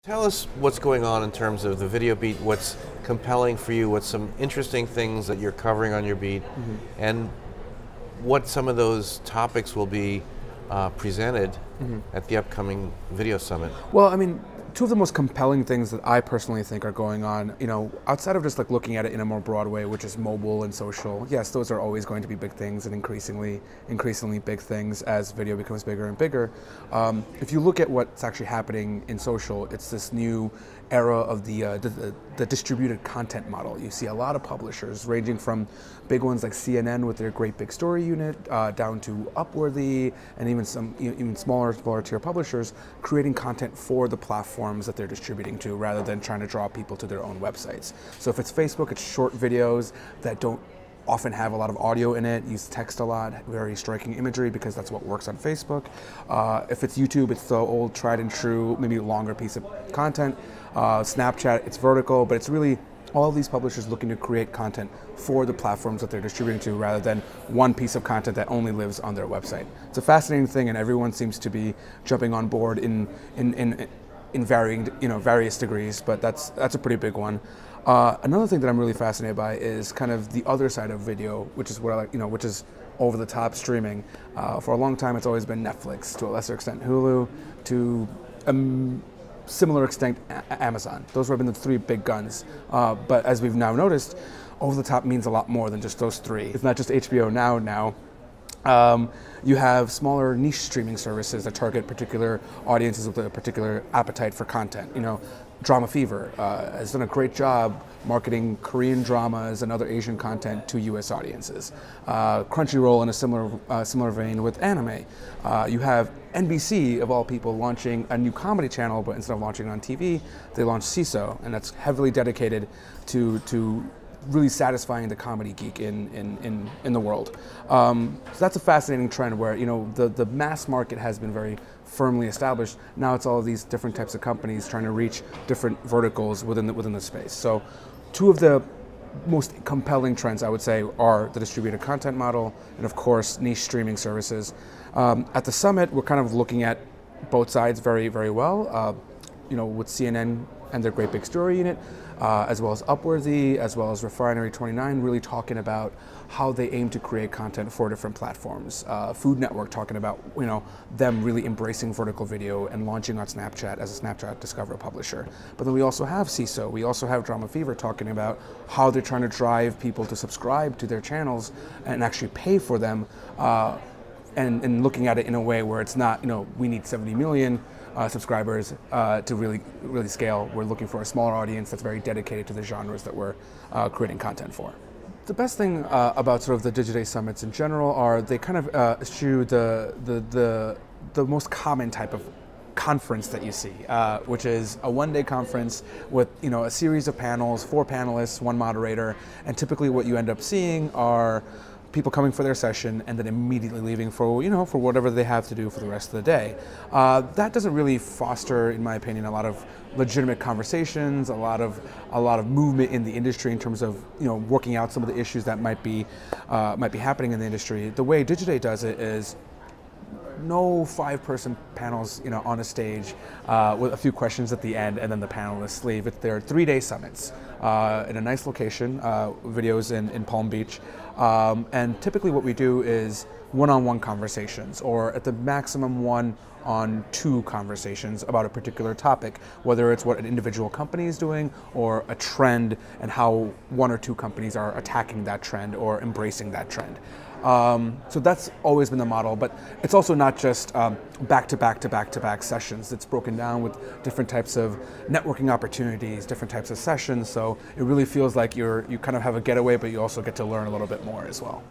Tell us what's going on in terms of the video beat, what's compelling for you, what's some interesting things that you're covering on your beat, and what some of those topics will be presented at the upcoming video summit. Well, I mean, two of the most compelling things that I personally think are going on, outside of just like looking at it in a more broad way, which is mobile and social. Yes, those are always going to be big things and increasingly big things as video becomes bigger and bigger. If you look at what's actually happening in social, it's this new era of the distributed content model. You see a lot of publishers ranging from big ones like CNN with their great big story unit down to Upworthy and even smaller tier publishers creating content for the platforms that they're distributing to rather than trying to draw people to their own websites. So if it's Facebook, it's short videos that don't often have a lot of audio in it, use text a lot, very striking imagery because that's what works on Facebook. If it's YouTube, it's the old tried and true, maybe longer piece of content. Snapchat, it's vertical, but it's really all of these publishers looking to create content for the platforms that they're distributing to rather than one piece of content that only lives on their website. It's a fascinating thing and everyone seems to be jumping on board in varying, various degrees, but that's a pretty big one. Another thing that I'm really fascinated by is kind of the other side of video, which is what I like, which is over-the-top streaming. For a long time, it's always been Netflix, to a lesser extent Hulu, to similar extent Amazon. Those have been the three big guns. But as we've now noticed, over-the-top means a lot more than just those three. It's not just HBO now. You have smaller niche streaming services that target particular audiences with a particular appetite for content. Drama Fever has done a great job marketing Korean dramas and other Asian content to U.S. audiences. Crunchyroll in a similar vein with anime. You have NBC, of all people, launching a new comedy channel, but instead of launching it on TV, they launched CISO, and that's heavily dedicated to really satisfying the comedy geek in the world. So that's a fascinating trend where the mass market has been very firmly established. Now it's all of these different types of companies trying to reach different verticals within the space. So two of the most compelling trends, I would say, are the distributed content model and, of course, niche streaming services. At the summit, we're kind of looking at both sides very, very well. With CNN and their great big story unit, as well as Upworthy, as well as Refinery29, really talking about how they aim to create content for different platforms. Food Network talking about them really embracing vertical video and launching on Snapchat as a Snapchat Discover publisher. But then we also have CISO, we also have Drama Fever talking about how they're trying to drive people to subscribe to their channels and actually pay for them, and looking at it in a way where it's not, we need 70 million subscribers to really scale. We're looking for a smaller audience that's very dedicated to the genres that we're creating content for. The best thing about sort of the Digiday summits in general are they kind of eschew the most common type of conference that you see, which is a one-day conference with a series of panels, 4 panelists, 1 moderator, and typically what you end up seeing are people coming for their session and then immediately leaving for for whatever they have to do for the rest of the day. That doesn't really foster, in my opinion, a lot of legitimate conversations, a lot of movement in the industry in terms of working out some of the issues that might be happening in the industry. The way Digiday does it is no 5-person panels on a stage with a few questions at the end and then the panelists leave. They're 3-day summits in a nice location, videos in Palm Beach. And typically what we do is one-on-one conversations, or at the maximum 1-on-2 conversations about a particular topic, whether it's what an individual company is doing or a trend and how 1 or 2 companies are attacking that trend or embracing that trend. So that's always been the model, but it's also not just back-to-back sessions. It's broken down with different types of networking opportunities, different types of sessions, so it really feels like you kind of have a getaway, but you also get to learn a little bit more as well.